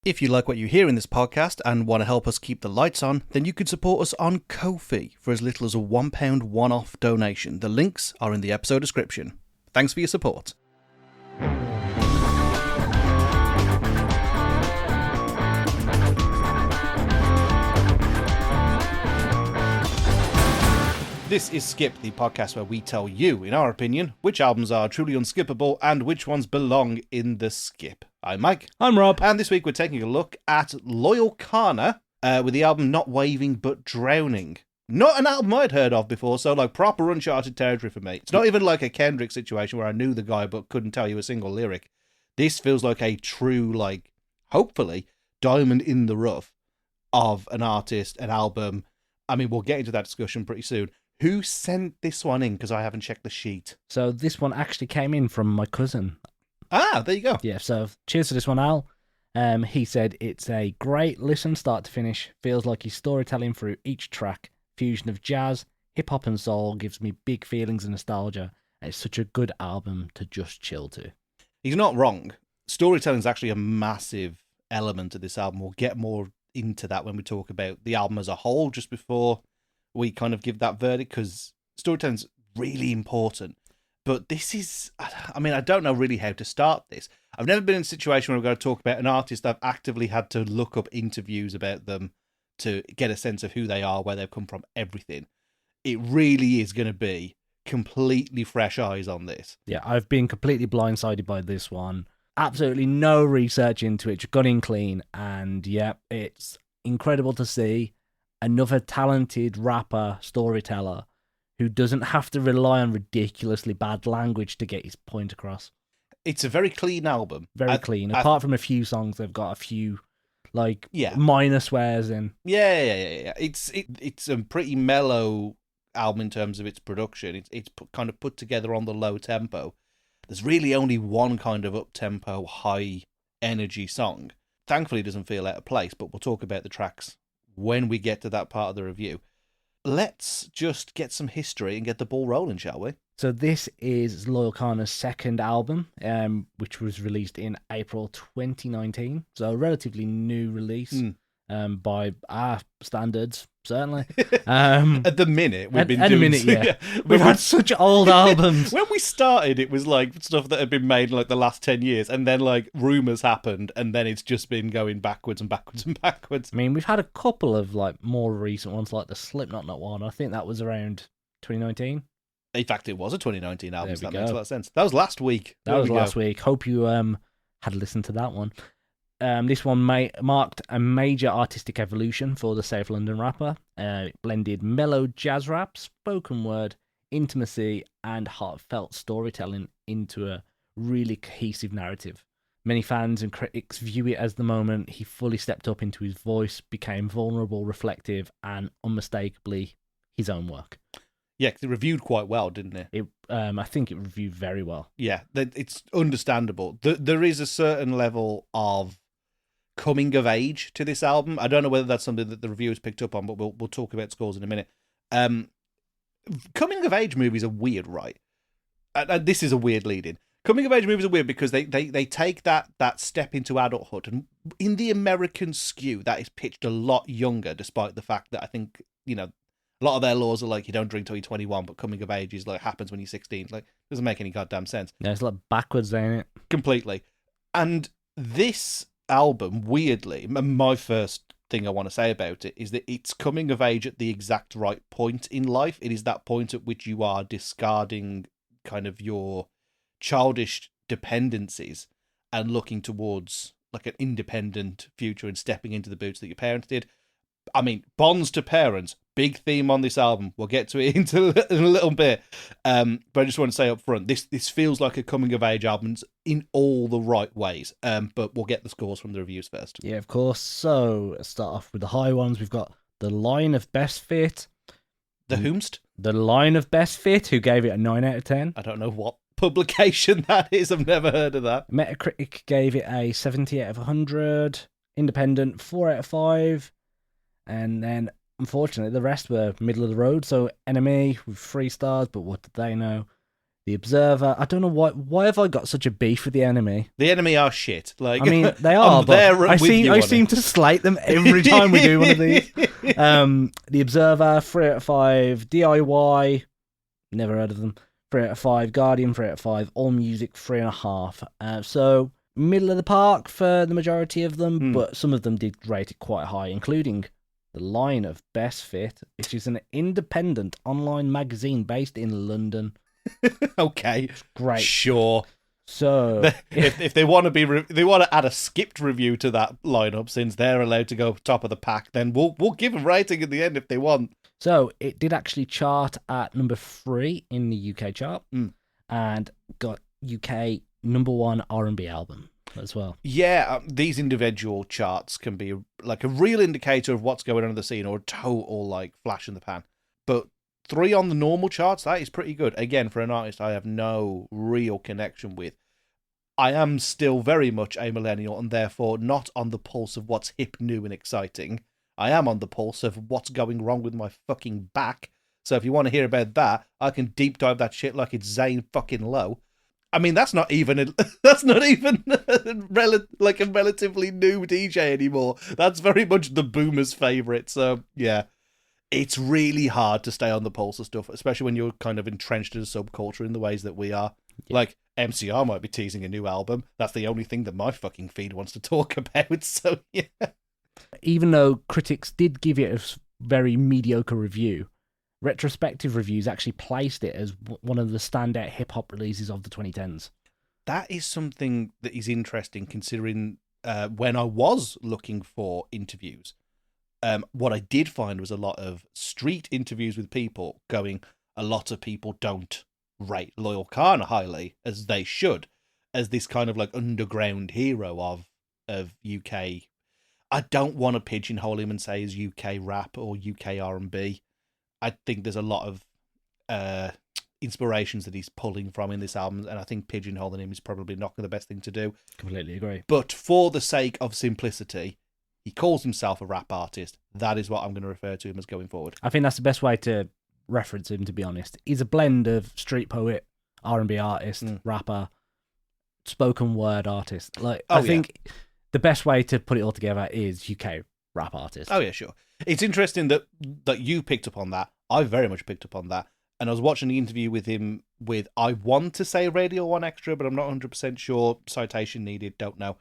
If you like what you hear in this podcast and want to help us keep the lights on, then you could support us on Ko-fi for as little as a £1 one-off donation. The links are in the episode description. Thanks for your support. This is Skip, the podcast where we tell you, in our opinion, which albums are truly unskippable and which ones belong in the skip. I'm Mike. I'm Rob. And this week we're taking a look at Loyle Carner with the album Not Waving But Drowning. Not an album I'd heard of before, so like proper uncharted territory for me. It's not even like a Kendrick situation where I knew the guy but couldn't tell you a single lyric. This feels like a true, like, hopefully, diamond in the rough of an artist, an album. I mean, we'll get into that discussion pretty soon. Who sent this one in? Because I haven't checked the sheet. So this one actually came in from my cousin. Ah, there you go. Yeah, so cheers to this one, Al. He said it's a great listen start to finish. Feels like he's storytelling through each track. Fusion of jazz, hip-hop and soul gives me big feelings of nostalgia. And it's such a good album to just chill to. He's not wrong. Storytelling is actually a massive element of this album. We'll get more into that when we talk about the album as a whole, just before we kind of give that verdict, because storytelling's really important. But this is, I mean, I don't know really how to start this. I've never been in a situation where we're going to talk about an artist I've actively had to look up interviews about them to get a sense of who they are, where they've come from, everything. It really is going to be completely fresh eyes on this. Yeah, I've been completely blindsided by this one. Absolutely no research into it, just got in clean. And yeah, it's incredible to see another talented rapper, storyteller, who doesn't have to rely on ridiculously bad language to get his point across. It's a very clean album. Very clean. Apart from a few songs, they've got a few, like, minor swears in. Yeah. It's a pretty mellow album in terms of its production. It's kind of put together on the low tempo. There's really only one kind of up-tempo, high-energy song. Thankfully, it doesn't feel out of place, but we'll talk about the tracks when we get to that part of the review. Let's just get some history and get the ball rolling, shall we? So this is Loyle Carner's second album, which was released in April 2019. So a relatively new release by our standards, certainly. At the minute, we've been doing... yeah. We've had such old albums. When we started, it was like stuff that had been made in like the last 10 years, and then like rumours happened, and then it's just been going backwards and backwards and backwards. I mean, we've had a couple of like more recent ones, like the Slipknot one. I think that was around 2019. In fact, it was a 2019 album, so that makes a lot of sense. That was last week. Last week. Hope you had listened to that one. This one marked a major artistic evolution for the South London rapper. It blended mellow jazz rap, spoken word, intimacy, and heartfelt storytelling into a really cohesive narrative. Many fans and critics view it as the moment he fully stepped up into his voice, became vulnerable, reflective, and unmistakably his own work. Yeah, 'cause it reviewed quite well, didn't it? I think it reviewed very well. Yeah, it's understandable. There is a certain level of coming of age to this album. I don't know whether that's something that the reviewers picked up on, but we'll talk about scores in a minute. Coming of age movies are weird, right? This is a weird lead-in. Coming of age movies are weird because they take that step into adulthood, and in the American skew, that is pitched a lot younger, despite the fact that I think, you know, a lot of their laws are like, you don't drink till you're 21, but coming of age is like happens when you're 16. Like, doesn't make any goddamn sense. Yeah, it's like backwards, ain't it? Completely. And this album, weirdly, my first thing I want to say about it is that it's coming of age at the exact right point in life. It is that point at which you are discarding kind of your childish dependencies and looking towards like an independent future and stepping into the boots that your parents did. I mean, bonds to parents, big theme on this album. We'll get to it in a little bit. But I just want to say up front, this feels like a coming-of-age album in all the right ways. But we'll get the scores from the reviews first. Yeah, of course. So, let's start off with the high ones. We've got The Line of Best Fit. The whomst? The Line of Best Fit, who gave it a 9 out of 10. I don't know what publication that is. I've never heard of that. Metacritic gave it a 70 out of 100. Independent, 4 out of 5. And then, unfortunately, the rest were middle of the road. So, Enemy with 3 stars, but what did they know? The Observer. I don't know why have I got such a beef with the Enemy? The Enemy are shit. Like, I mean, they are, I'm but there I with you I on seem it. to slate them every time we do one of these. The Observer, 3 out of 5. DIY, never heard of them. 3 out of 5. Guardian, 3 out of 5. All Music, 3.5. So middle of the park for the majority of them, but some of them did rate it quite high, including the line of Best Fit, which is an independent online magazine based in London. Okay, Great. sure. So if they want to they want to add a skipped review to that lineup, since they're allowed to go top of the pack, then we'll give them rating at the end if they want. So it did actually chart at number 3 in the UK chart, and got UK number 1 R&B album as well. Yeah, these individual charts can be like a real indicator of what's going on in the scene, or a total like flash in the pan. But 3 on the normal charts, that is pretty good. Again, for an artist I have no real connection with. I am still very much a millennial, and therefore not on the pulse of what's hip, new, and exciting. I am on the pulse of what's going wrong with my fucking back. So if you want to hear about that, I can deep dive that shit like it's Zane fucking Lowe. I mean, that's not even like a relatively new DJ anymore. That's very much the boomers' favorite. So yeah, it's really hard to stay on the pulse of stuff, especially when you're kind of entrenched in a subculture in the ways that we are. Yeah. Like, MCR might be teasing a new album. That's the only thing that my fucking feed wants to talk about. So yeah. Even though critics did give it a very mediocre review, retrospective reviews actually placed it as one of the standout hip-hop releases of the 2010s. That is something that is interesting, considering when I was looking for interviews, what I did find was a lot of street interviews with people going, a lot of people don't rate Loyle Carner highly, as they should, as this kind of like underground hero of UK. I don't want to pigeonhole him and say he's UK rap or UK R&B. I think there's a lot of inspirations that he's pulling from in this album, and I think pigeonholing him is probably not the best thing to do. Completely agree. But for the sake of simplicity, he calls himself a rap artist. That is what I'm going to refer to him as going forward. I think that's the best way to reference him, to be honest. He's a blend of street poet, R&B artist, rapper, spoken word artist. Like, I think the best way to put it all together is UK rap artist. Oh yeah, sure. It's interesting that you picked up on that. I very much picked up on that. And I was watching the interview with him with, I want to say Radio 1 Extra, but I'm not 100% sure. Citation needed, don't know.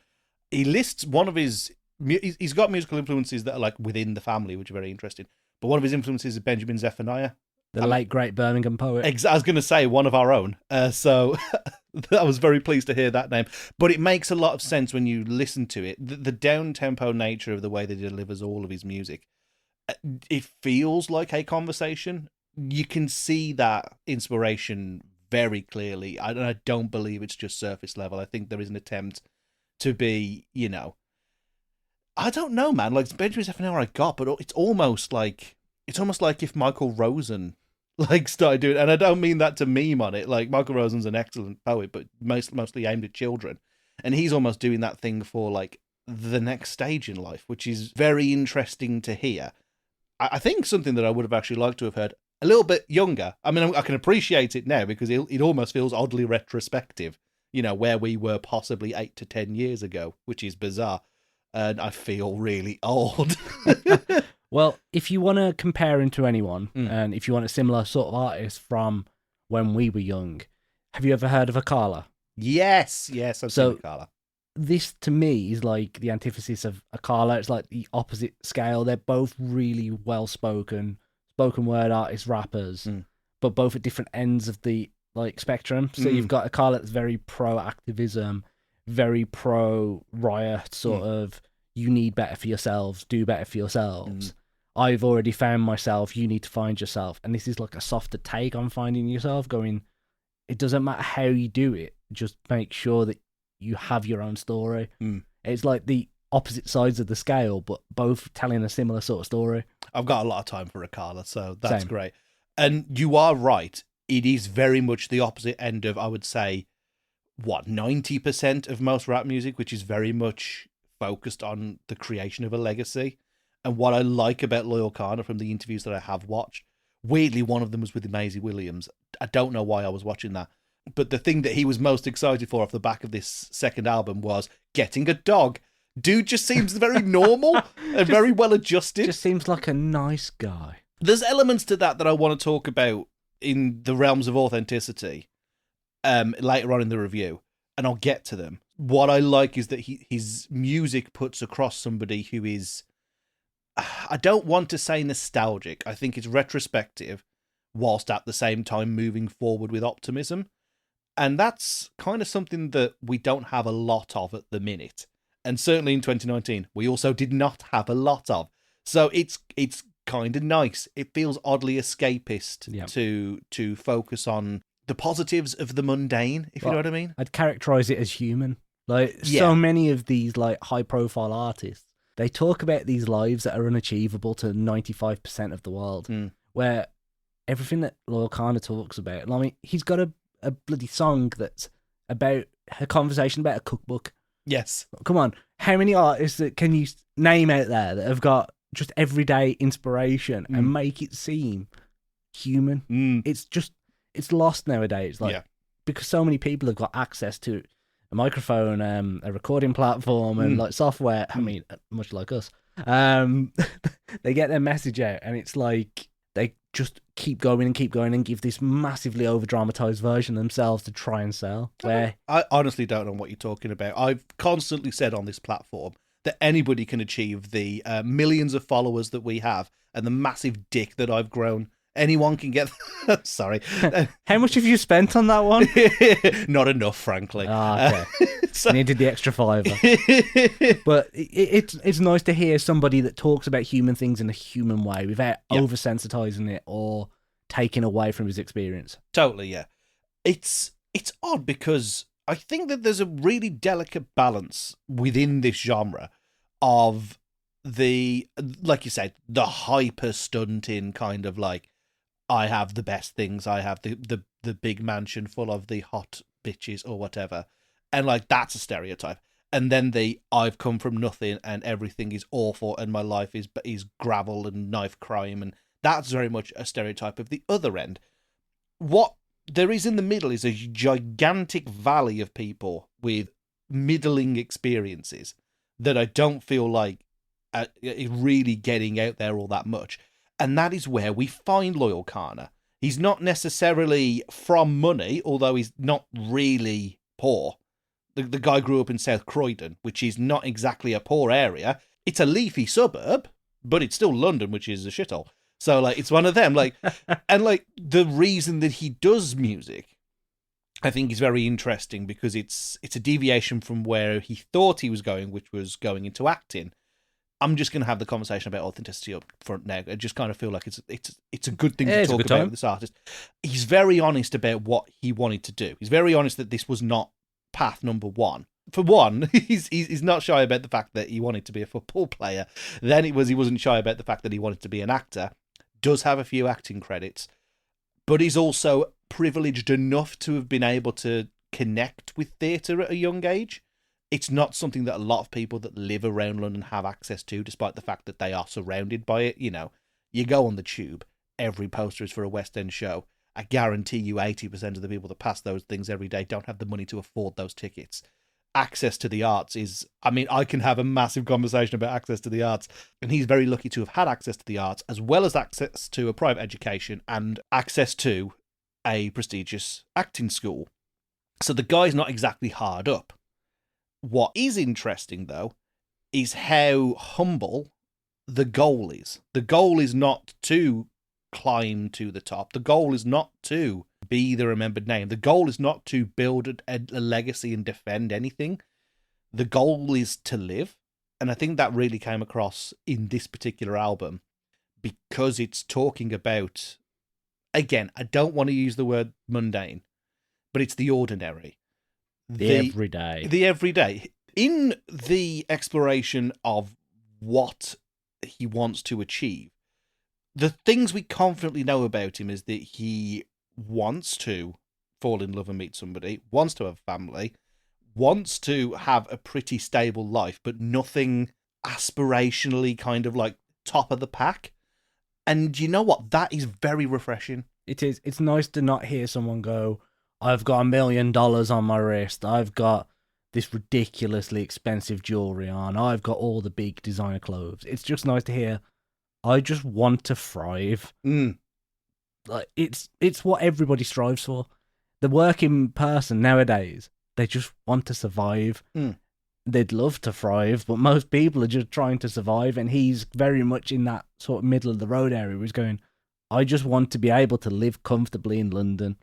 He lists one of his... He's got musical influences that are like within the family, which are very interesting. But one of his influences is Benjamin Zephaniah. The late, great Birmingham poet. I was going to say one of our own. So I was very pleased to hear that name. But it makes a lot of sense when you listen to it. The down-tempo nature of the way that he delivers all of his music. It feels like a conversation. You can see that inspiration very clearly. I don't believe it's just surface level. I think there is an attempt to be, I don't know, man. Like, Benjamin Zephaniah I got, but it's almost like if Michael Rosen started doing, and I don't mean that to meme on it. Like, Michael Rosen's an excellent poet, but mostly aimed at children, and he's almost doing that thing for like the next stage in life, which is very interesting to hear. I think something that I would have actually liked to have heard a little bit younger. I mean, I can appreciate it now because it almost feels oddly retrospective, where we were possibly 8 to 10 years ago, which is bizarre. And I feel really old. Well, if you want to compare him to anyone, and if you want a similar sort of artist from when we were young, have you ever heard of Akala? Yes, I've seen Akala. This, to me, is like the antithesis of Akala. It's like the opposite scale. They're both really well-spoken, spoken word artists, rappers, but both at different ends of the spectrum. So you've got Akala that's very pro-activism, very pro-riot, sort of, you need better for yourselves, do better for yourselves. I've already found myself, you need to find yourself. And this is like a softer take on finding yourself, going, it doesn't matter how you do it, just make sure that you have your own story. It's like the opposite sides of the scale, but both telling a similar sort of story. I've got a lot of time for Akala, so that's great. And you are right. It is very much the opposite end of, I would say, 90% of most rap music, which is very much focused on the creation of a legacy. And what I like about Loyle Carner from the interviews that I have watched, weirdly, one of them was with Maisie Williams. I don't know why I was watching that. But the thing that he was most excited for off the back of this second album was getting a dog. Dude just seems very normal and very well adjusted. Just seems like a nice guy. There's elements to that I want to talk about in the realms of authenticity later on in the review, and I'll get to them. What I like is that his music puts across somebody who is, I don't want to say nostalgic. I think it's retrospective, whilst at the same time moving forward with optimism. And that's kind of something that we don't have a lot of at the minute. And certainly in 2019, we also did not have a lot of. So it's kind of nice. It feels oddly escapist to focus on the positives of the mundane, if you know what I mean. I'd characterize it as human. Like so many of these like high profile artists, they talk about these lives that are unachievable to 95% of the world, where everything that Loyle Carner talks about, I mean, he's got a bloody song that's about a conversation about a cookbook. Yes. Come on. How many artists that can you name out there that have got just everyday inspiration and make it seem human? It's lost nowadays. Like, because so many people have got access to a microphone, a recording platform, and like software. I mean, much like us, they get their message out, and it's like they just keep going and give this massively over dramatized version of themselves to try and sell. Where I honestly don't know what you're talking about. I've constantly said on this platform that anybody can achieve the millions of followers that we have and the massive dick that I've grown. Anyone can get. Sorry. How much have you spent on that one? Not enough, frankly. Okay. Needed the extra $5. But it's nice to hear somebody that talks about human things in a human way without oversensitizing it or taking away from his experience. Totally, yeah. It's odd because I think that there's a really delicate balance within this genre of the, like you said, the hyper stunting kind of like, I have the best things, I have the big mansion full of the hot bitches or whatever. And like, that's a stereotype. And then I've come from nothing and everything is awful and my life is gravel and knife crime. And that's very much a stereotype of the other end. What there is in the middle is a gigantic valley of people with middling experiences that I don't feel like is really getting out there all that much. And that is where we find Loyle Carner. He's not necessarily from money, although he's not really poor. The guy grew up in South Croydon, which is not exactly a poor area. It's a leafy suburb, but it's still London, which is a shithole. So, like, it's one of them. Like, and like the reason that he does music, I think, is very interesting because it's a deviation from where he thought he was going, which was going into acting. I'm just going to have the conversation about authenticity up front now. I just kind of feel like it's a good thing to talk about with this artist. He's very honest about what he wanted to do. He's very honest that this was not path number one. For one, he's not shy about the fact that he wanted to be a football player. Then he wasn't shy about the fact that he wanted to be an actor. Does have a few acting credits, but he's also privileged enough to have been able to connect with theatre at a young age. It's not something that a lot of people that live around London have access to, despite the fact that they are surrounded by it. You know, you go on the tube, every poster is for a West End show. I guarantee you 80% of the people that pass those things every day don't have the money to afford those tickets. Access to the arts is, I mean, I can have a massive conversation about access to the arts, and he's very lucky to have had access to the arts, as well as access to a private education and access to a prestigious acting school. So the guy's not exactly hard up. What is interesting, though, is how humble the goal is. The goal is not to climb to the top. The goal is not to be the remembered name. The goal is not to build a legacy and defend anything. The goal is to live. And I think that really came across in this particular album because it's talking about, again, I don't want to use the word mundane, but it's the ordinary. The everyday. The everyday. In the exploration of what he wants to achieve, the things we confidently know about him is that he wants to fall in love and meet somebody, wants to have a family, wants to have a pretty stable life, but nothing aspirationally kind of like top of the pack. And you know what? That is very refreshing. It is. It's nice to not hear someone go, I've got $1 million on my wrist. I've got this ridiculously expensive jewelry on. I've got all the big designer clothes. It's just nice to hear. I just want to thrive. Mm. Like it's what everybody strives for. The working person nowadays, they just want to survive. Mm. They'd love to thrive, but most people are just trying to survive. And he's very much in that sort of middle of the road area. Where he's going, I just want to be able to live comfortably in London.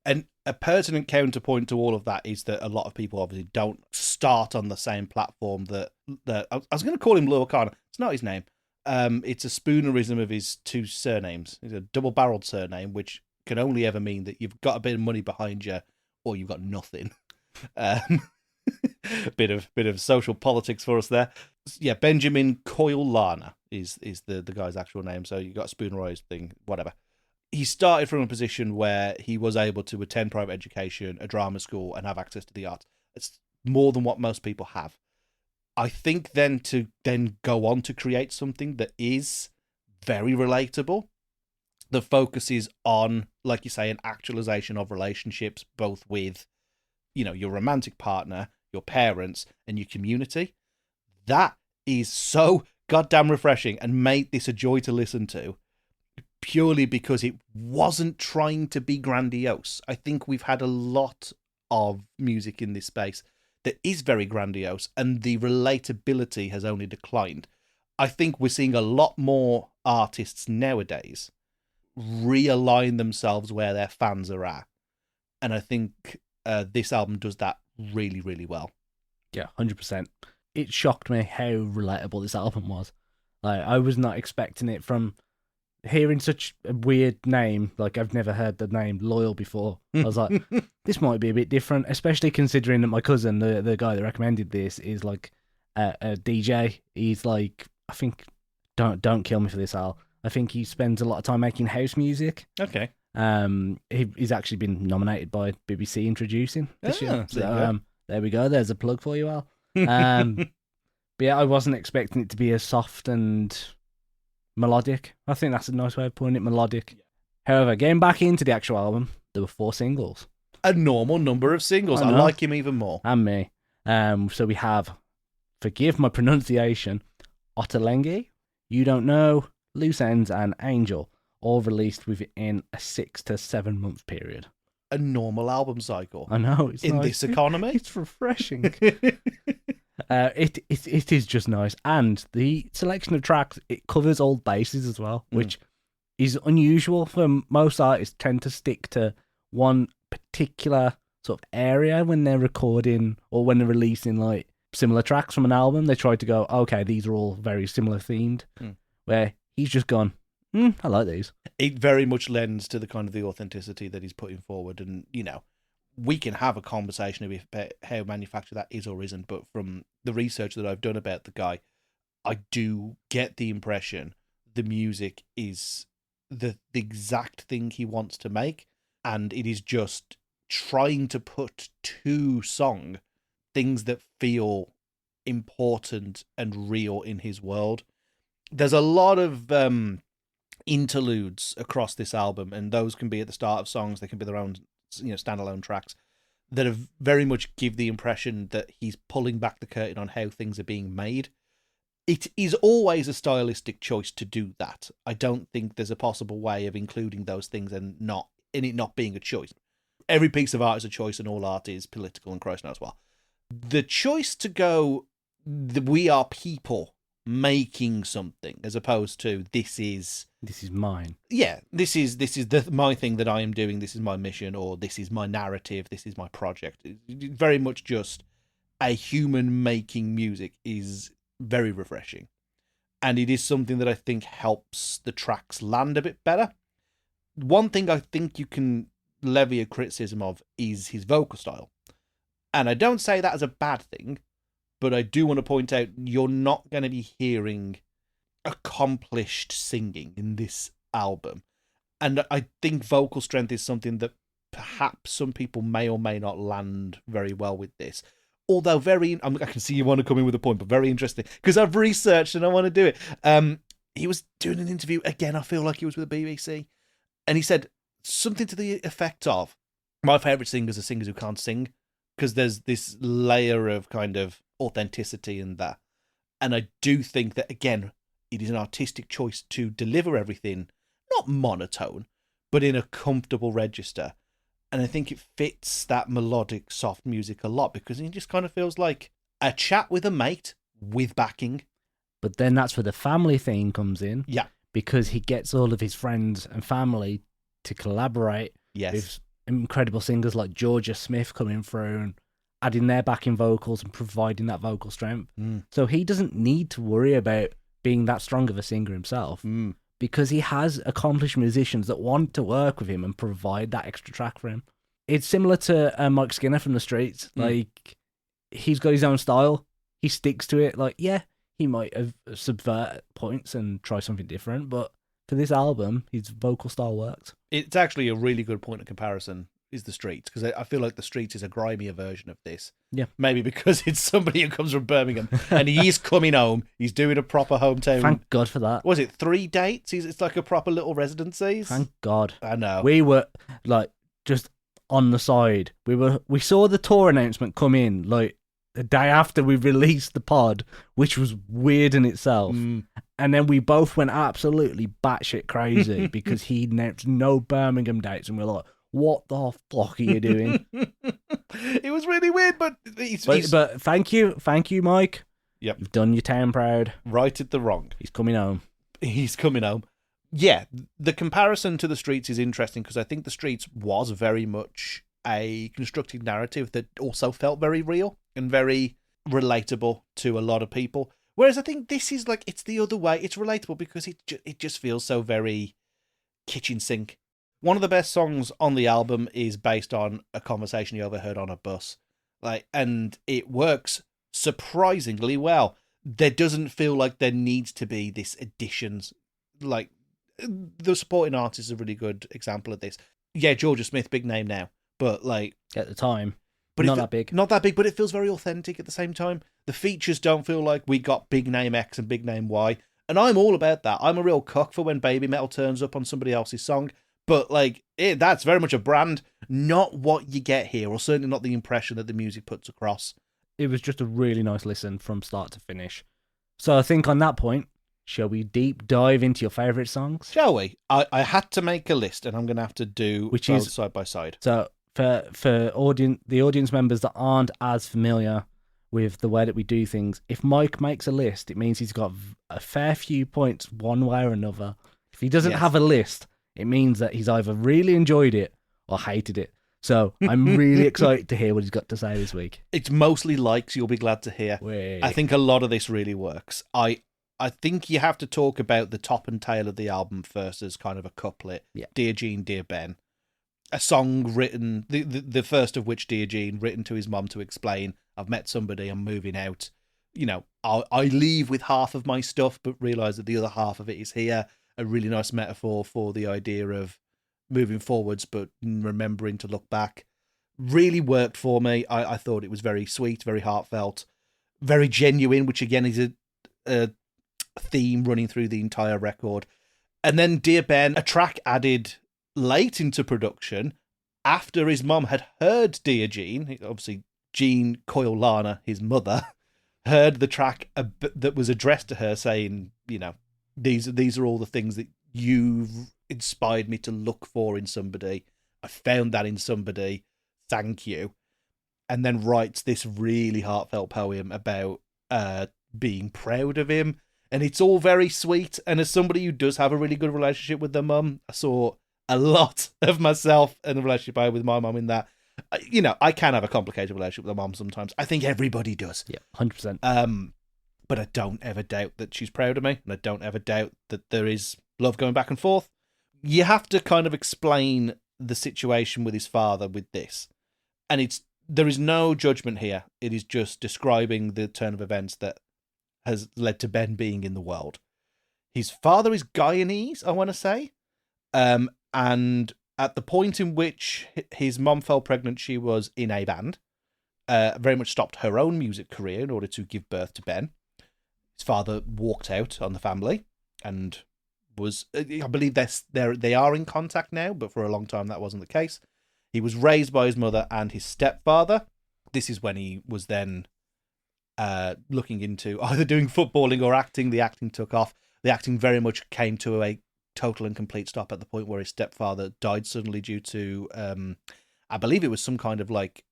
And a pertinent counterpoint to all of that is that a lot of people obviously don't start on the same platform that I was going to call him Loyle Carner. It's not his name. It's a spoonerism of his two surnames. It's a double-barreled surname, which can only ever mean that you've got a bit of money behind you or you've got nothing. Bit of social politics for us there. Yeah, Benjamin Coyle Larner is the guy's actual name. So you got a spoonerized thing, whatever. He started from a position where he was able to attend private education, a drama school, and have access to the arts. It's more than what most people have. I think then to go on to create something that is very relatable, that focuses on, like you say, an actualization of relationships, both with, your romantic partner, your parents, and your community. That is so goddamn refreshing and made this a joy to listen to, purely because it wasn't trying to be grandiose. I think we've had a lot of music in this space that is very grandiose, and the relatability has only declined. I think we're seeing a lot more artists nowadays realign themselves where their fans are at. And I think this album does that really, really well. Yeah, 100%. It shocked me how relatable this album was. Like, I was not expecting it from hearing such a weird name. Like, I've never heard the name Loyle before. I was like, this might be a bit different, especially considering that my cousin, the guy that recommended this, is like a DJ. He's like, I think, don't kill me for this, Al. I think he spends a lot of time making house music. Okay. He's actually been nominated by BBC Introducing this year. So, there we go. There's a plug for you, Al. But yeah, I wasn't expecting it to be as soft and melodic. I think that's a nice way of putting it, melodic. Yeah. However, getting back into the actual album, there were 4 singles. A normal number of singles. I like him even more. And me. So we have, forgive my pronunciation, Ottolenghi, You Don't Know, Loose Ends, and Angel, all released within a 6 to 7 month period. A normal album cycle. I know. It's in nice. This economy. It's refreshing. It is just nice. And the selection of tracks, it covers old bases as well, which is unusual for most artists. Tend to stick to one particular sort of area when they're recording or when they're releasing like similar tracks from an album. They try to go, okay, these are all very similar themed, where he's just gone, I like these. It very much lends to the kind of the authenticity that he's putting forward. And, we can have a conversation about how manufactured that is or isn't, but from the research that I've done about the guy, I do get the impression the music is the exact thing he wants to make, and it is just trying to put to song things that feel important and real in his world. There's a lot of interludes across this album, and those can be at the start of songs, they can be their own standalone tracks that have very much give the impression that he's pulling back the curtain on how things are being made. It is always a stylistic choice to do that. I don't think there's a possible way of including those things and it not being a choice. Every piece of art is a choice, and all art is political, and Christ knows what. The choice to go, we are people making something, as opposed to this is mine. Yeah, this is my thing that I am doing. This is my mission, or this is my narrative. This is my project. It's very much just a human making music is very refreshing, and it is something that I think helps the tracks land a bit better. One thing I think you can levy a criticism of is his vocal style, and I don't say that as a bad thing, but I do want to point out you're not going to be hearing accomplished singing in this album. And I think vocal strength is something that perhaps some people may or may not land very well with this. Although I can see you want to come in with a point, but very interesting, because I've researched and I want to do it. He was doing an interview, again, I feel like he was with the BBC, and he said something to the effect of, My favourite singers are singers who can't sing, because there's this layer of kind of authenticity in that. And I do think that, again, it is an artistic choice to deliver everything, not monotone, but in a comfortable register. And I think it fits that melodic, soft music a lot, because it just kind of feels like a chat with a mate with backing. But then that's where the family thing comes in. Yeah. Because he gets all of his friends and family to collaborate Yes. with incredible singers like Georgia Smith coming through and adding their backing vocals and providing that vocal strength. So he doesn't need to worry about being that strong of a singer himself, because he has accomplished musicians that want to work with him and provide that extra track for him. It's similar to Mike Skinner from the Streets. Like, he's got his own style. He sticks to it. Like, yeah, he might have subvert points and try something different, but for this album, his vocal style worked. It's actually a really good point of comparison, is the Streets, because I feel like the Streets is a grimier version of this. Yeah. Maybe because it's somebody who comes from Birmingham and he is coming home. He's doing a proper hometown. Thank God for that. Was it 3 dates? It's like a proper little residencies. Thank God. I know. We were like just on the side. We saw the tour announcement come in like the day after we released the pod, which was weird in itself. And then we both went absolutely batshit crazy because he announced no Birmingham dates, and we're like, what the fuck are you doing? It was really weird, but but thank you, Mike. Yep. You've done your town proud. Righted the wrong. He's coming home. Yeah, the comparison to the Streets is interesting, because I think the Streets was very much a constructed narrative that also felt very real and very relatable to a lot of people. Whereas I think this is like, it's the other way. It's relatable because it just feels so very kitchen sink. One of the best songs on the album is based on a conversation you overheard on a bus. And it works surprisingly well. There doesn't feel like there needs to be this additions. Like, the supporting artist is a really good example of this. Yeah, Georgia Smith, big name now, but like at the time, but not that big. Not that big, but it feels very authentic at the same time. The features don't feel like we got big name X and big name Y, and I'm all about that. I'm a real cock for when Baby Metal turns up on somebody else's song, but like that's very much a brand, not what you get here, or certainly not the impression that the music puts across. It was just a really nice listen from start to finish. So I think on that point, shall we deep dive into your favourite songs? Shall we? I had to make a list, and I'm going to have to do which both is side by side. So for the audience members that aren't as familiar with the way that we do things, if Mike makes a list, it means he's got a fair few points one way or another. If he doesn't have a list, it means that he's either really enjoyed it or hated it. So I'm really excited to hear what he's got to say this week. It's mostly likes, you'll be glad to hear. Wait. I think a lot of this really works. I think you have to talk about the top and tail of the album first as kind of a couplet. Yeah. Dear Jean, Dear Ben. A song written, the first of which, Dear Jean, written to his mum to explain, I've met somebody, I'm moving out. You know, I leave with half of my stuff, but realise that the other half of it is here. A really nice metaphor for the idea of moving forwards, but remembering to look back. Really worked for me. I thought it was very sweet, very heartfelt, very genuine, which again is a theme running through the entire record. And then Dear Ben, a track added late into production after his mum had heard Dear Jean. Obviously, Jean Coyle-Lana, his mother, heard the track that was addressed to her saying, you know, these are all the things that you've inspired me to look for in somebody. I found that in somebody. Thank you. And then writes this really heartfelt poem about being proud of him. And it's all very sweet. And as somebody who does have a really good relationship with their mum, I saw a lot of myself and the relationship I have with my mum in that. You know, I can have a complicated relationship with my mum sometimes. I think everybody does. Yeah, 100%. But I don't ever doubt that she's proud of me. And I don't ever doubt that there is love going back and forth. You have to kind of explain the situation with his father with this. And there is no judgment here. It is just describing the turn of events that has led to Ben being in the world. His father is Guyanese, I want to say. And at the point in which his mum fell pregnant, she was in a band. Very much stopped her own music career in order to give birth to Ben. His father walked out on the family and was, I believe they are in contact now, but for a long time that wasn't the case. He was raised by his mother and his stepfather. This is when he was then looking into either doing footballing or acting. The acting took off. The acting very much came to a total and complete stop at the point where his stepfather died suddenly due to, I believe it was some kind of like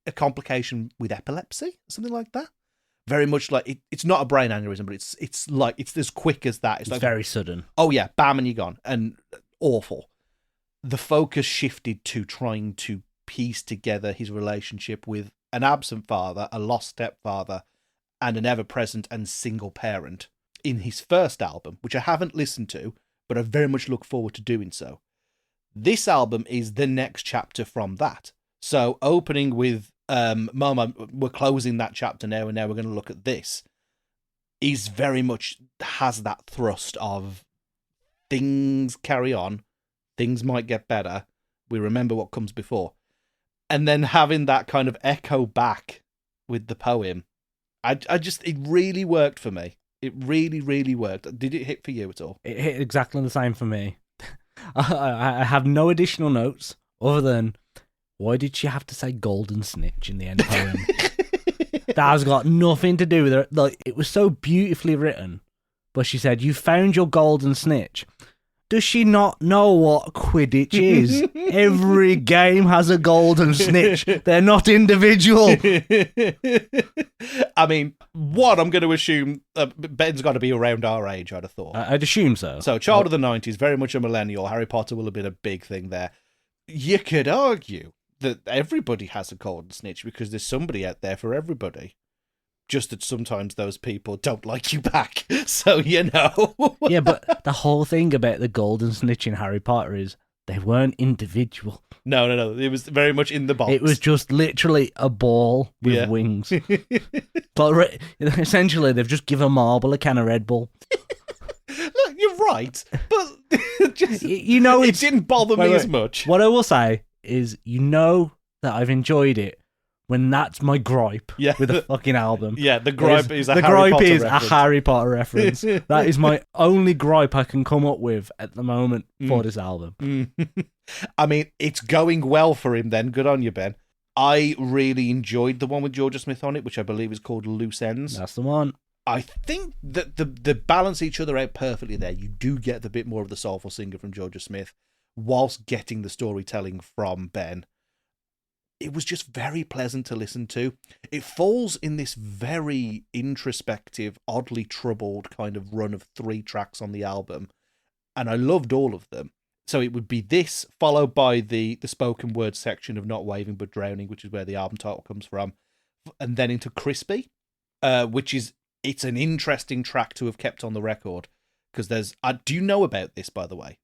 a complication with epilepsy, something like that. Very much like it's not a brain aneurysm, but it's like it's as quick as that. It's like very sudden. Oh yeah, bam, and you're gone, and awful. The focus shifted to trying to piece together his relationship with an absent father, a lost stepfather, and an ever-present and single parent in his first album, which I haven't listened to, but I very much look forward to doing so. This album is the next chapter from that. So opening with Mama, we're closing that chapter now, and now we're going to look at this, is very much has that thrust of things carry on, things might get better, we remember what comes before. And then having that kind of echo back with the poem, it really worked for me. It really, really worked. Did it hit for you at all? It hit exactly the same for me. I have no additional notes other than, why did she have to say golden snitch in the end poem? That has got nothing to do with her. Like, it was so beautifully written, but she said, "You found your golden snitch." Does she not know what Quidditch is? Every game has a golden snitch. They're not individual. I mean, I'm going to assume Ben's got to be around our age, I'd have thought. I'd assume so. So, child of the 90s, very much a millennial. Harry Potter will have been a big thing there. You could argue that everybody has a golden snitch because there's somebody out there for everybody. Just that sometimes those people don't like you back. So, you know. Yeah, but the whole thing about the golden snitch in Harry Potter is they weren't individual. No. It was very much in the box. It was just literally a ball with wings. But essentially, they've just given Marble a can of Red Bull. Look, you're right. But just, you know, it didn't bother me as much. What I will say is, you know that I've enjoyed it when that's my gripe with a fucking album. Yeah, the gripe is a Harry Potter reference. That is my only gripe I can come up with at the moment for this album. I mean, it's going well for him then. Good on you, Ben. I really enjoyed the one with Georgia Smith on it, which I believe is called Loose Ends. That's the one. I think that the balance each other out perfectly there. You do get the bit more of the soulful singer from Georgia Smith whilst getting the storytelling from Ben. It was just very pleasant to listen to. It falls in this very introspective, oddly troubled kind of run of 3 tracks on the album, and I loved all of them. So it would be this, followed by the spoken word section of Not Waving But Drowning, which is where the album title comes from, and then into Crispy, it's an interesting track to have kept on the record, because do you know about this, by the way?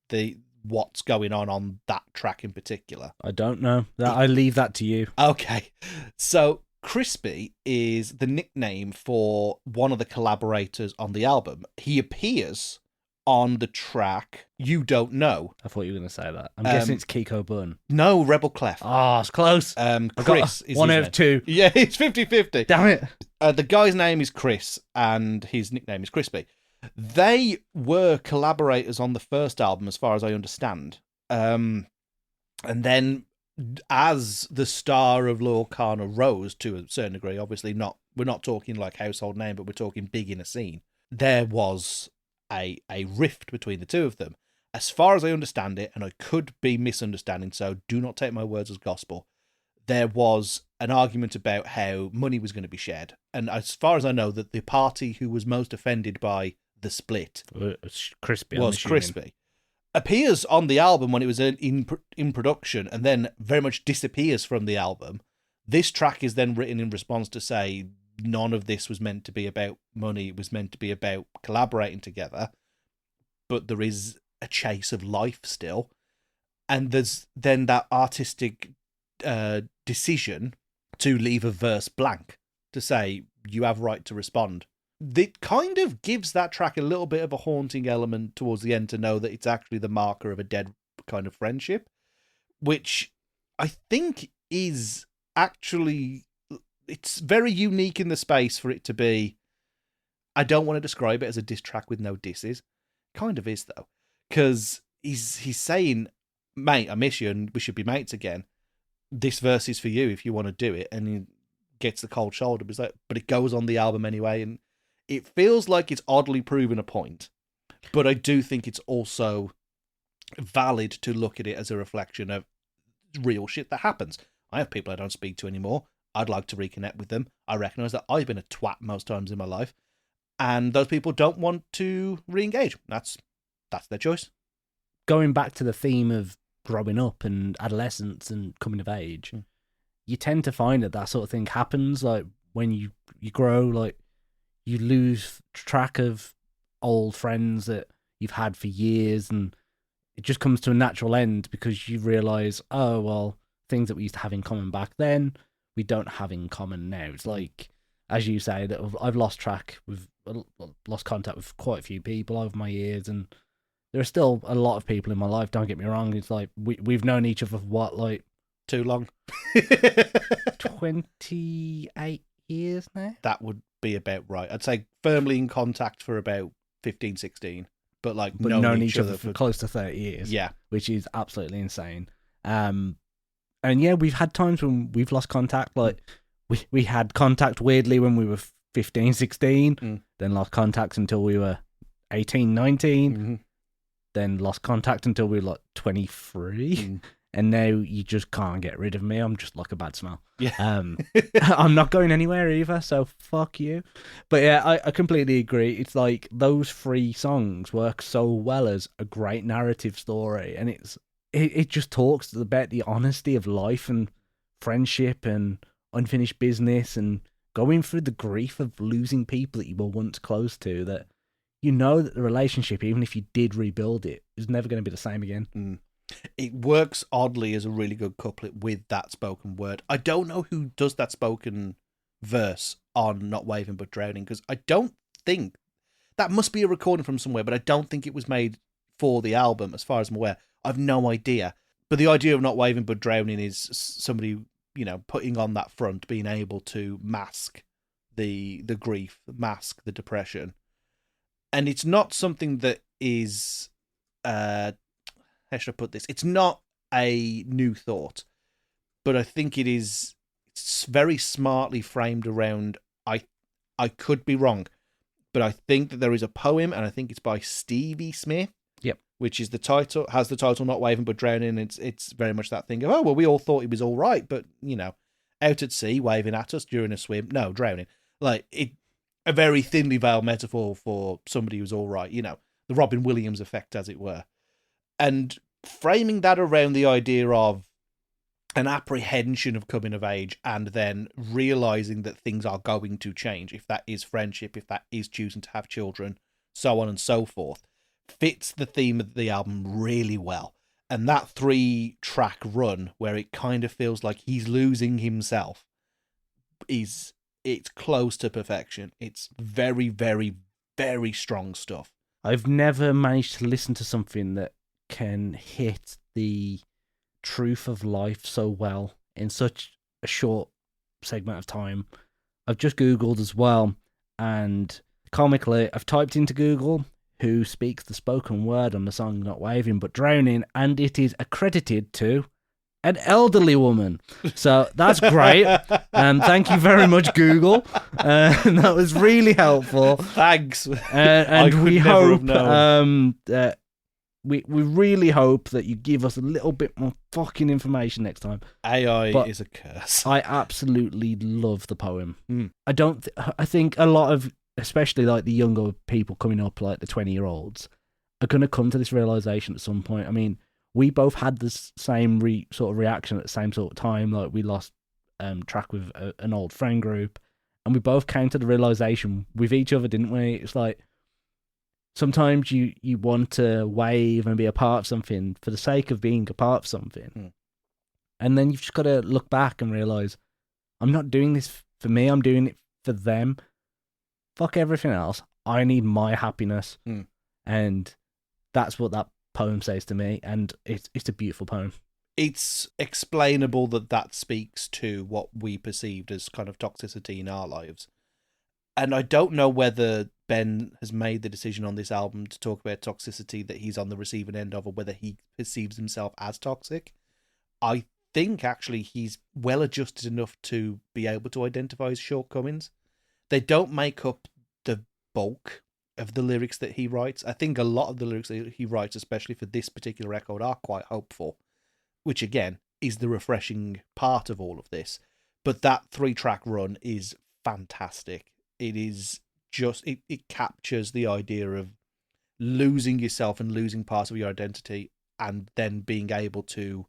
What's going on that track in particular? I don't know. I leave that to you. Okay. So Crispy is the nickname for one of the collaborators on the album. He appears on the track You Don't Know. I thought you were going to say that. I'm guessing it's Kiko Bun. No, Rebel Clef. Oh, it's close. Chris is one his out of two. Yeah, it's 50-50. Damn it. The guy's name is Chris, and his nickname is Crispy. They were collaborators on the first album, as far as I understand. And then, as the star of Loyle Carner rose to a certain degree, obviously we're not talking like household name, but we're talking big in a scene. There was a rift between the two of them. As far as I understand it, and I could be misunderstanding, so do not take my words as gospel, there was an argument about how money was going to be shared. And as far as I know, that the party who was most offended by the split Crispy, was Crispy. Appears on the album when it was in production, and then very much disappears from the album. This track is then written in response to say none of this was meant to be about money. It was meant to be about collaborating together. But there is a chase of life still. And there's then that artistic decision to leave a verse blank, to say you have right to respond. It kind of gives that track a little bit of a haunting element towards the end, to know that it's actually the marker of a dead kind of friendship, which I think is actually, it's very unique in the space for it to be. I don't want to describe it as a diss track with no disses. Kind of is, though, because he's saying, mate, I miss you and we should be mates again. This verse is for you if you want to do it. And he gets the cold shoulder, but it goes on the album anyway. And it feels like it's oddly proven a point. But I do think it's also valid to look at it as a reflection of real shit that happens. I have people I don't speak to anymore. I'd like to reconnect with them. I recognise that I've been a twat most times in my life. And those people don't want to re-engage. That's their choice. Going back to the theme of growing up and adolescence and coming of age, you tend to find that sort of thing happens. Like when you grow, like you lose track of old friends that you've had for years, and it just comes to a natural end because you realise, oh, well, things that we used to have in common back then, we don't have in common now. It's like, as you say, that I've lost contact with quite a few people over my years, and there are still a lot of people in my life, don't get me wrong. It's like, we've known each other for what, like... Too long? 28 years now? That would be about right. I'd say firmly in contact for about 15, 16. But known each other for close to 30 years. Yeah. Which is absolutely insane. And yeah, we've had times when we've lost contact. Like, we had contact weirdly when we were 15, 16. Then lost contact until we were 18, 19. Then lost contact until we were like 23. And now you just can't get rid of me. I'm just like a bad smell. Yeah. I'm not going anywhere either, so fuck you. But yeah, I completely agree. It's like those 3 songs work so well as a great narrative story, and it just talks about the honesty of life and friendship and unfinished business and going through the grief of losing people that you were once close to, that you know that the relationship, even if you did rebuild it, is never going to be the same again. It works oddly as a really good couplet with that spoken word. I don't know who does that spoken verse on Not Waving But Drowning, because I don't think... That must be a recording from somewhere, but I don't think it was made for the album, as far as I'm aware. I've no idea. But the idea of Not Waving But Drowning is somebody, putting on that front, being able to mask the grief, mask the depression. And it's not something that is... how should I put this? It's not a new thought, but I think it's very smartly framed around, I could be wrong, but I think that there is a poem, and I think it's by Stevie Smith. Yep. Which is has the title Not Waving But Drowning. It's very much that thing of, oh, well, we all thought he was all right, but, out at sea, waving at us during a swim. No, drowning. Like, a very thinly veiled metaphor for somebody who's all right, the Robin Williams effect, as it were. And framing that around the idea of an apprehension of coming of age, and then realizing that things are going to change, if that is friendship, if that is choosing to have children, so on and so forth, fits the theme of the album really well. And that 3-track run, where it kind of feels like he's losing himself, it's close to perfection. It's very, very, very strong stuff. I've never managed to listen to something that can hit the truth of life so well in such a short segment of time. I've just Googled as well, and comically, I've typed into Google who speaks the spoken word on the song Not Waving But Drowning, and it is accredited to an elderly woman. So that's great. Thank you very much, Google. That was really helpful. Thanks. And we hope that we really hope that you give us a little bit more fucking information next time. AI is a curse. I absolutely love the poem. I think a lot of, especially like the younger people coming up, like the 20-year-olds, are going to come to this realization at some point. I mean, we both had the same sort of reaction at the same sort of time. Like, we lost track with an old friend group, and we both came to the realization with each other, didn't we? It's like, sometimes you want to wave and be a part of something for the sake of being a part of something. And then you've just got to look back and realize, I'm not doing this for me, I'm doing it for them. Fuck everything else. I need my happiness. And that's what that poem says to me, and it's a beautiful poem. It's explainable that speaks to what we perceived as kind of toxicity in our lives. And I don't know whether Ben has made the decision on this album to talk about toxicity that he's on the receiving end of, or whether he perceives himself as toxic. I think actually he's well adjusted enough to be able to identify his shortcomings. They don't make up the bulk of the lyrics that he writes. I think a lot of the lyrics that he writes, especially for this particular record, are quite hopeful, which again is the refreshing part of all of this. But that 3-track run is fantastic. It is just, it captures the idea of losing yourself and losing parts of your identity, and then being able to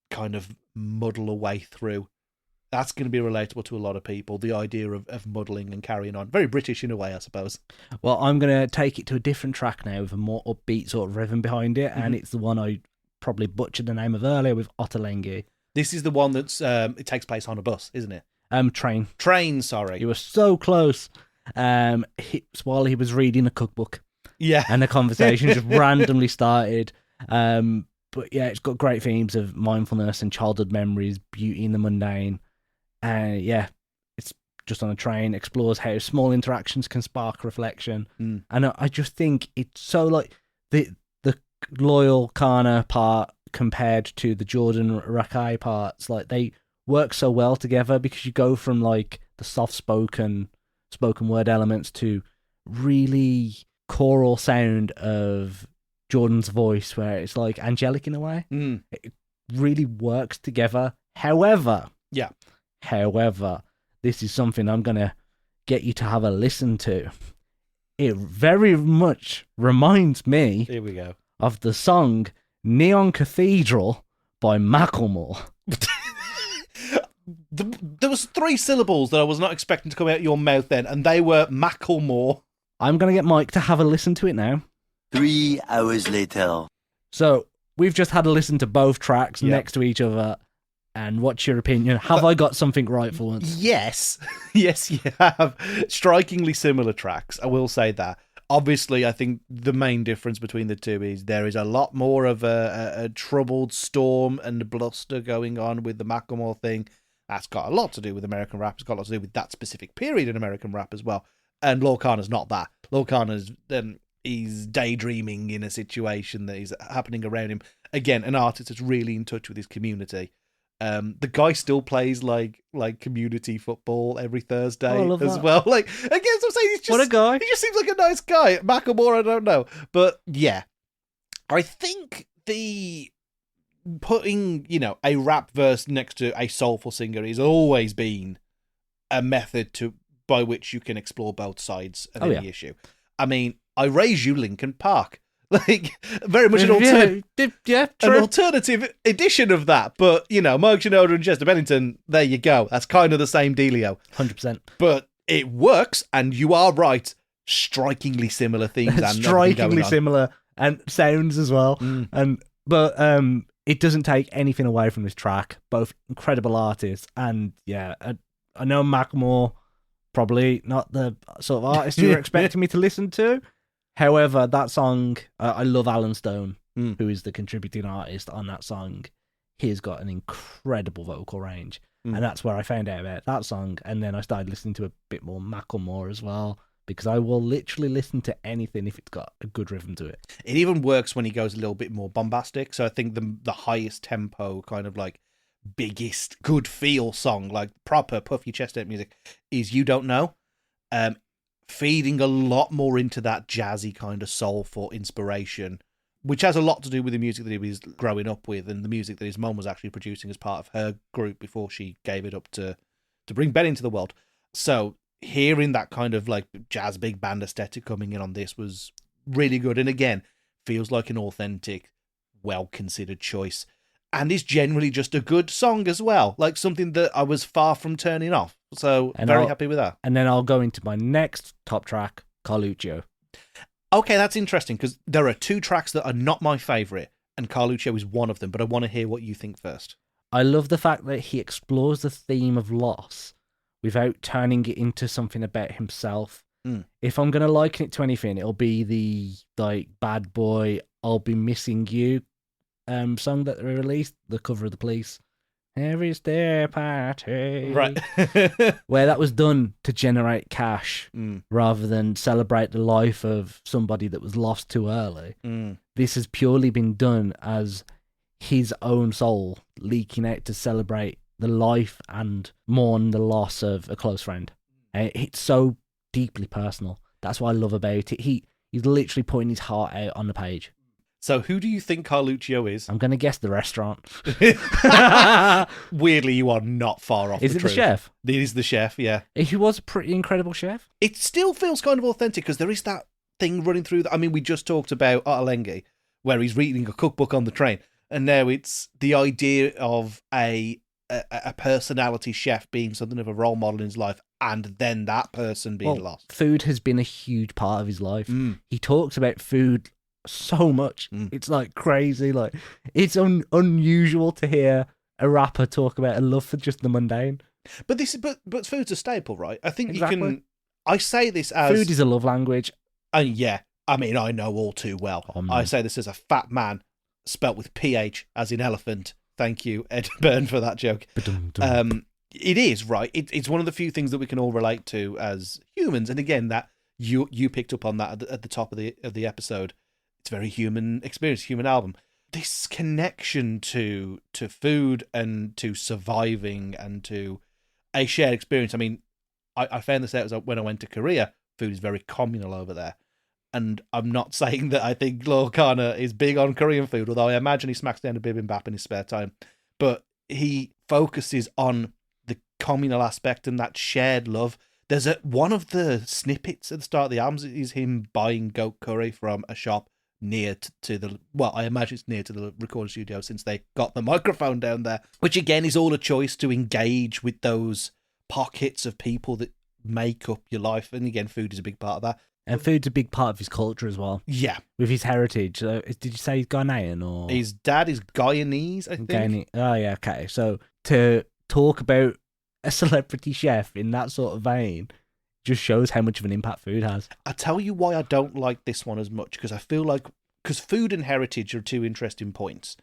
kind of muddle a way through. That's going to be relatable to a lot of people, the idea of muddling and carrying on. Very British in a way, I suppose. Well, I'm going to take it to a different track now with a more upbeat sort of rhythm behind it, and it's the one I probably butchered the name of earlier with Ottolenghi. This is the one that's, it takes place on a bus, isn't it? Train, sorry. You were so close. While he was reading a cookbook. Yeah. And the conversation just randomly started. But yeah, it's got great themes of mindfulness and childhood memories, beauty in the mundane. And yeah, it's just on a train, explores how small interactions can spark reflection. And I just think it's so like the Loyle Carner part compared to the Jordan Rakai parts, like they work so well together, because you go from like the soft spoken word elements to really choral sound of Jordan's voice, where it's like angelic in a way. It really works together. However, this is something I'm gonna get you to have a listen to. It very much reminds me, here we go, of the song Neon Cathedral by Macklemore. There was 3 syllables that I was not expecting to come out of your mouth then, and they were Macklemore. I'm going to get Mike to have a listen to it now. 3 hours later. So, we've just had a listen to both tracks next to each other, and what's your opinion? Have I got something right for once? Yes. Yes, you have. Strikingly similar tracks, I will say that. Obviously, I think the main difference between the two is there is a lot more of a troubled storm and bluster going on with the Macklemore thing. That's got a lot to do with American rap. It's got a lot to do with that specific period in American rap as well. And Loyle Carner's not that. Loyle Carner's he's daydreaming in a situation that is happening around him. Again, an artist that's really in touch with his community. The guy still plays like community football every Thursday as well. Like, I guess I'm saying, he's just, what a guy. He just seems like a nice guy. Macklemore, I don't know, but yeah, I think the putting a rap verse next to a soulful singer has always been a method by which you can explore both sides of any issue. I mean, I Raise You Linkin Park. Like, very much an alternative edition of that. But, Mike Shinoda and Chester Bennington, there you go. That's kind of the same dealio. 100%. But it works, and you are right. Strikingly similar themes. And strikingly similar, and sounds as well. But it doesn't take anything away from this track. Both incredible artists. And, yeah, I know Macklemore, probably not the sort of artist you were expecting me to listen to. However, that song, I love Alan Stone, who is the contributing artist on that song. He's got an incredible vocal range. And that's where I found out about that song. And then I started listening to a bit more Macklemore as well, because I will literally listen to anything if it's got a good rhythm to it. It even works when he goes a little bit more bombastic. So I think the highest tempo, kind of like biggest good feel song, like proper puff your chest out music, is You Don't Know. Feeding a lot more into that jazzy kind of soulful inspiration, which has a lot to do with the music that he was growing up with, and the music that his mum was actually producing as part of her group before she gave it up to bring Ben into the world. So hearing that kind of like jazz big band aesthetic coming in on this was really good, and again feels like an authentic, well considered choice, and is generally just a good song as well, like something that I was far from turning off. So very happy with that. And then I'll go into my next top track, Carluccio. Okay, that's interesting, because there are 2 tracks that are not my favourite, and Carluccio is one of them, but I want to hear what you think first. I love the fact that he explores the theme of loss without turning it into something about himself. If I'm going to liken it to anything, it'll be the Bad Boy, I'll Be Missing You song that they released, the cover of The Police. Harry's their party. Right. Where that was done to generate cash rather than celebrate the life of somebody that was lost too early. This has purely been done as his own soul leaking out to celebrate the life and mourn the loss of a close friend. It's so deeply personal. That's what I love about it. He's literally putting his heart out on the page. So who do you think Carluccio is? I'm going to guess the restaurant. Weirdly, you are not far off. Is it the chef? It is the chef, yeah. He was a pretty incredible chef. It still feels kind of authentic because there is that thing running through. I mean, we just talked about Ottolenghi, where he's reading a cookbook on the train, and now it's the idea of a personality chef being something of a role model in his life, and then that person being lost. Food has been a huge part of his life. He talks about food so much. It's like crazy. Like, it's unusual to hear a rapper talk about a love for just the mundane. But food's a staple, right? I think exactly. you can. I say this as food is a love language. Yeah, I mean, I know all too well. I say this as a fat man, spelt with PH, as in elephant. Thank you, Ed Byrne, for that joke. It is, right? It's one of the few things that we can all relate to as humans. And again, that you picked up on that at the top of the episode. It's a very human experience, human album. This connection to food and to surviving and to a shared experience. I mean, I found this out when I went to Korea. Food is very communal over there. And I'm not saying that I think Loyle Carner is big on Korean food, although I imagine he smacks down a bibimbap in his spare time. But he focuses on the communal aspect and that shared love. There's one of the snippets at the start of the album is him buying goat curry from a shop near to the, well, I imagine it's near to the recording studio since they got the microphone down there, which again is all a choice to engage with those pockets of people that make up your life. And again, food is a big part of that. And food's a big part of his culture as well. Yeah. With his heritage. Did you say he's Ghanaian or? His dad is Guyanese, I think. Oh, yeah, okay. So to talk about a celebrity chef in that sort of vein just shows how much of an impact food has. I tell you why I don't like this one as much, because I feel like, because food and heritage are two interesting points.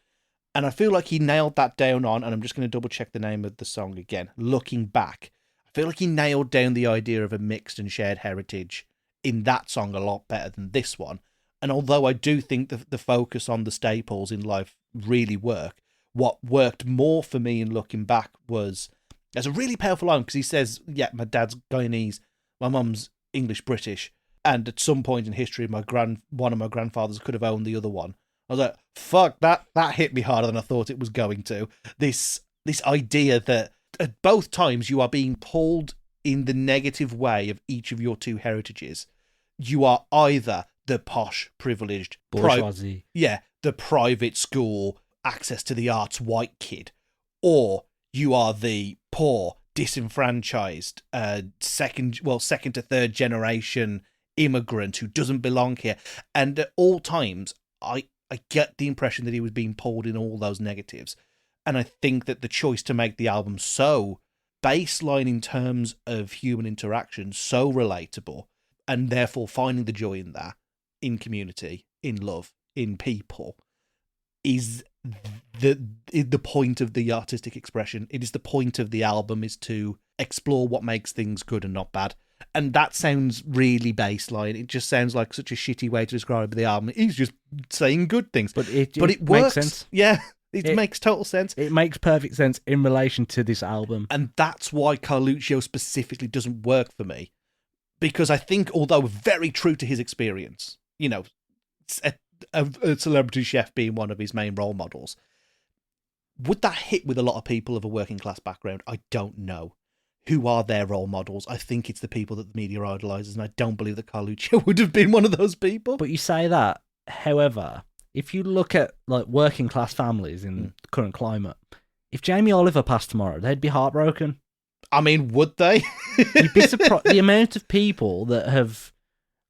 And I feel like he nailed that down on, and I'm just going to double check the name of the song again. Looking back, I feel like he nailed down the idea of a mixed and shared heritage in that song a lot better than this one. And although I do think the focus on the staples in life really work, what worked more for me in looking back was, there's a really powerful line, because he says, yeah, my dad's Guyanese, my mum's English-British, and at some point in history, one of my grandfathers could have owned the other one. I was like, fuck, that hit me harder than I thought it was going to. This idea that at both times you are being pulled in the negative way of each of your two heritages. You are either the posh, privileged, bourgeoisie. The private school, access to the arts white kid, or you are the poor, disenfranchised, second to third generation immigrant who doesn't belong here. And at all times, I get the impression that he was being pulled in all those negatives. And I think that the choice to make the album so baseline in terms of human interaction, so relatable, and therefore finding the joy in that, in community, in love, in people, is the point of the artistic expression. It is the point of the album, is to explore what makes things good and not bad. And that sounds really baseline. It just sounds like such a shitty way to describe the album. He's just saying good things. But it works. Makes sense. Yeah, it makes total sense. It makes perfect sense in relation to this album. And that's why Carluccio specifically doesn't work for me. Because I think, although very true to his experience, you know, a celebrity chef being one of his main role models, would that hit with a lot of people of a working class background? I don't know. Who are their role models? I think it's the people that the media idolises, and I don't believe that Carluccio would have been one of those people. But you say that, however, if you look at like working class families in the current climate, if Jamie Oliver passed tomorrow, they'd be heartbroken. I mean, would they? You'd be surprised the amount of people that have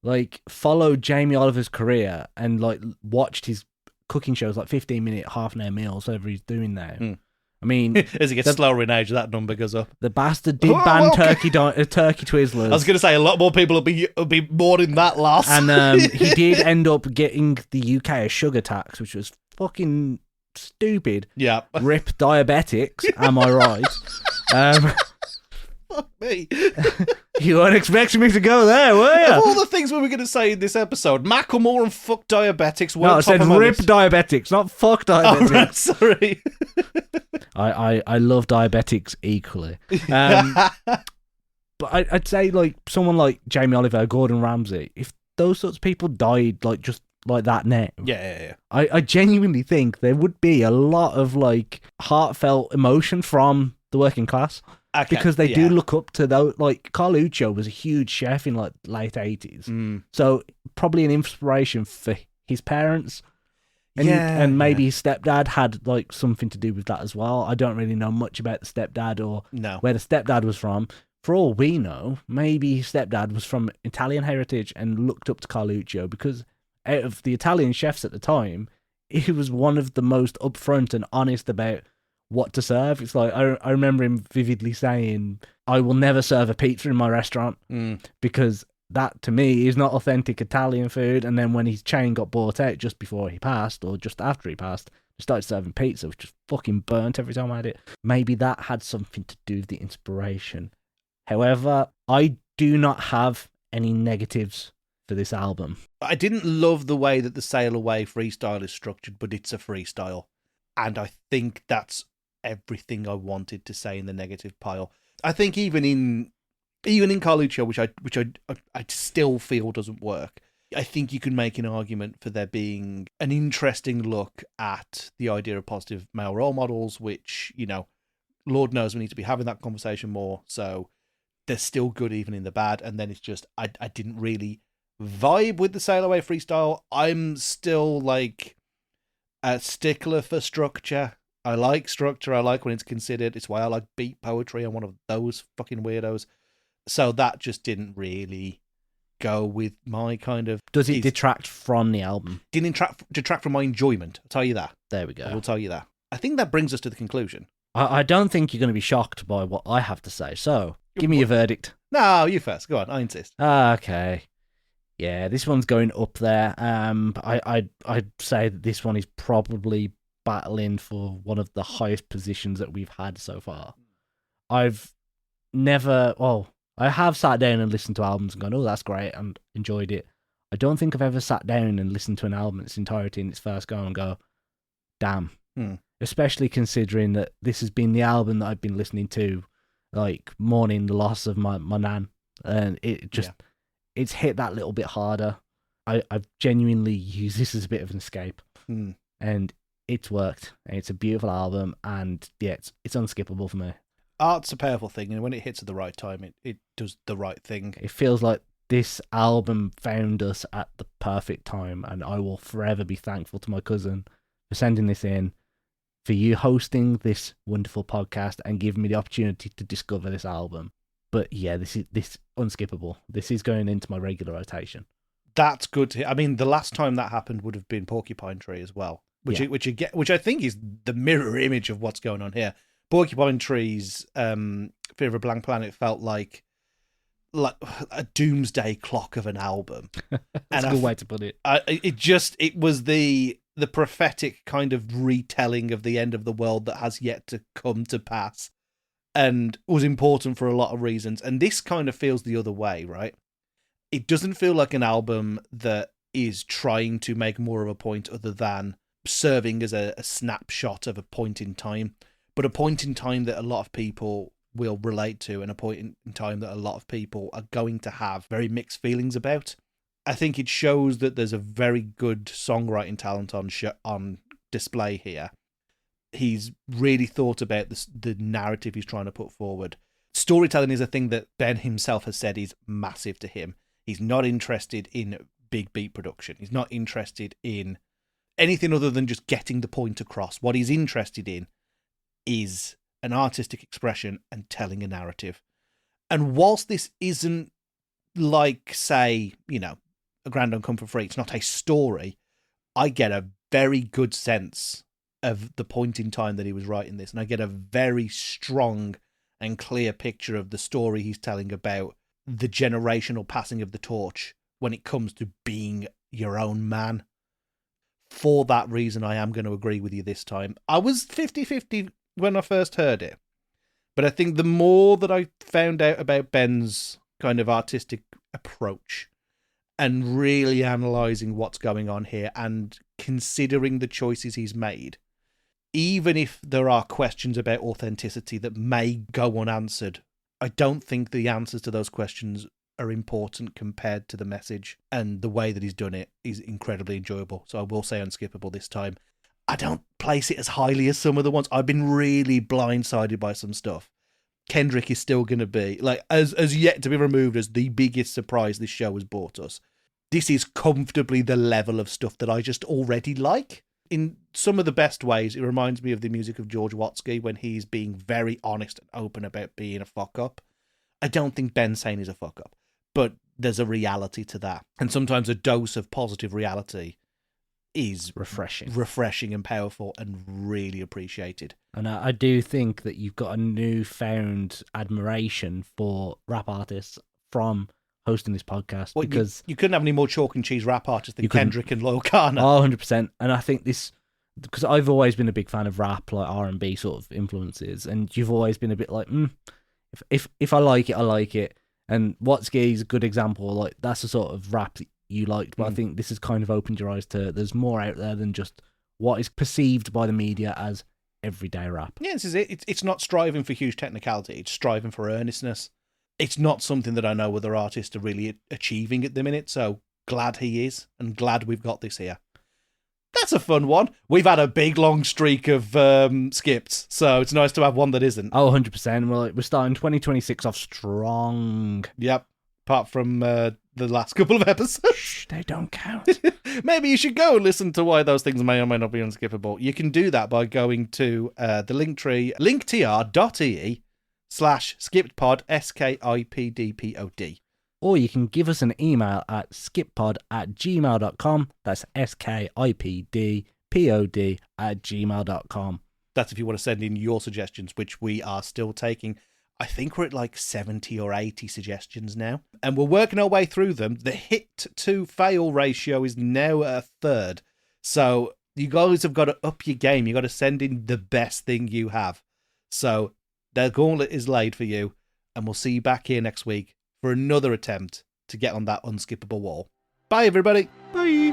like followed Jamie Oliver's career and like watched his cooking shows, like 15-minute, half-an-hour meals, whatever he's doing now. I mean, as he gets slower in age, that number goes up. The bastard did ban Turkey Twizzlers. I was going to say a lot more people will be more in that loss. And he did end up getting the UK a sugar tax, which was fucking stupid. Yeah. Rip diabetics, am I right? Fuck me. You weren't expecting me to go there, were Of you? all the things we were going to say in this episode, Macklemore and fuck diabetics weren't No, I said top of my rip list. diabetics, not fuck Oh, diabetics. right, sorry. I love diabetics equally. But I'd say like someone like Jamie Oliver, Gordon Ramsay, if those sorts of people died like just like that now, Yeah. I genuinely think there would be a lot of like heartfelt emotion from the working class. Okay, Because they do yeah. look up to those. Like Carluccio was a huge chef in like late 80s, so probably an inspiration for his parents. And maybe his stepdad had like something to do with that as well. I don't really know much about the stepdad or where the stepdad was from. For all we know, maybe his stepdad was from Italian heritage and looked up to Carluccio because out of the Italian chefs at the time, he was one of the most upfront and honest about what to serve. It's like I remember him vividly saying, "I will never serve a pizza in my restaurant because that to me is not authentic Italian food." And then when his chain got bought out just before he passed or just after he passed, he started serving pizza, which just fucking burnt every time I had it. Maybe that had something to do with the inspiration. However, I do not have any negatives for this album. I didn't love the way that the Sail Away freestyle is structured, but it's a freestyle. And I think that's everything I wanted to say in the negative pile. I think even in Carluccio, which I still feel doesn't work, I think you can make an argument for there being an interesting look at the idea of positive male role models, which, Lord knows we need to be having that conversation more. So they're still good even in the bad. And then it's just, I didn't really vibe with the Sail Away freestyle. I'm still like a stickler for structure. I like structure. I like when it's considered. It's why I like beat poetry. I'm one of those fucking weirdos. So that just didn't really go with my kind of... Does it detract from the album? Didn't detract from my enjoyment. I'll tell you that. There we go. I will tell you that. I think that brings us to the conclusion. I don't think you're going to be shocked by what I have to say. So, give me your verdict. No, you first. Go on. I insist. Okay. Yeah, this one's going up there. I'd say that this one is probably battling for one of the highest positions that we've had so far. I have sat down and listened to albums and gone, oh, that's great, and enjoyed it. I don't think I've ever sat down and listened to an album in its entirety in its first go and go, damn. Especially considering that this has been the album that I've been listening to, like, mourning the loss of my nan. And it just, it's hit that little bit harder. I've genuinely used this as a bit of an escape. And it's worked. And it's a beautiful album. And yeah, it's unskippable for me. Art's a powerful thing. And when it hits at the right time, it does the right thing. It feels like this album found us at the perfect time. And I will forever be thankful to my cousin for sending this in, for you hosting this wonderful podcast and giving me the opportunity to discover this album. But yeah, this unskippable. This is going into my regular rotation. That's good to hear. I mean, the last time that happened would have been Porcupine Tree as well, which I think is the mirror image of what's going on here. Porcupine Tree's Fear of a Blank Planet felt like a doomsday clock of an album. That's a good way to put it. It was the prophetic kind of retelling of the end of the world that has yet to come to pass, and was important for a lot of reasons. And this kind of feels the other way, right? It doesn't feel like an album that is trying to make more of a point other than serving as a snapshot of a point in time, but a point in time that a lot of people will relate to, and a point in time that a lot of people are going to have very mixed feelings about. I think it shows that there's a very good songwriting talent on display here. He's really thought about the narrative he's trying to put forward. Storytelling is a thing that Ben himself has said is massive to him. He's not interested in big beat production. He's not interested in anything other than just getting the point across. What he's interested in is an artistic expression and telling a narrative. And whilst this isn't like, say, A Grand Don't Come for Free, it's not a story, I get a very good sense of the point in time that he was writing this, and I get a very strong and clear picture of the story he's telling about the generational passing of the torch when it comes to being your own man. for that reason, I am going to agree with you this time. I was 50-50 when I first heard it, but I think the more that I found out about Ben's kind of artistic approach and really analysing what's going on here and considering the choices he's made, even if there are questions about authenticity that may go unanswered, I don't think the answers to those questions are important compared to the message, and the way that he's done it is incredibly enjoyable. So I will say unskippable this time. I don't place it as highly as some of the ones. I've been really blindsided by some stuff. Kendrick is still going to be, like, as yet to be removed as the biggest surprise this show has brought us. This is comfortably the level of stuff that I just already like. In some of the best ways, it reminds me of the music of George Watsky when he's being very honest and open about being a fuck-up. I don't think Ben Sane is a fuck-up, but there's a reality to that. And sometimes a dose of positive reality is refreshing and powerful and really appreciated. And I do think that you've got a newfound admiration for rap artists from hosting this podcast, because you couldn't have any more chalk and cheese rap artists than Kendrick and Loyle Carner. Oh, 100%. And I think this, because I've always been a big fan of rap, like R&B sort of influences, and you've always been a bit like, if I like it, I like it. And Watsky is a good example. Like, that's the sort of rap that you liked, but I think this has kind of opened your eyes to there's more out there than just what is perceived by the media as everyday rap. Yeah, this is it. It's not striving for huge technicality. It's striving for earnestness. It's not something that I know other artists are really achieving at the minute, so glad he is, and glad we've got this here. That's a fun one. We've had a big, long streak of skips, so it's nice to have one that isn't. Oh, 100%. We're starting 2026 off strong. Yep, apart from the last couple of episodes. Shh, they don't count. Maybe you should go and listen to why those things may or may not be unskippable. You can do that by going to the Linktree, linktr.ee/skippedpod, SKIPDPOD. Or you can give us an email at skippedpod@gmail.com. That's SKIPDPOD@gmail.com. That's if you want to send in your suggestions, which we are still taking. I think we're at like 70 or 80 suggestions now, and we're working our way through them. The hit to fail ratio is now a third. So you guys have got to up your game. You got to send in the best thing you have. So the gauntlet is laid for you, and we'll see you back here next week for another attempt to get on that unskippable wall. Bye, everybody. Bye.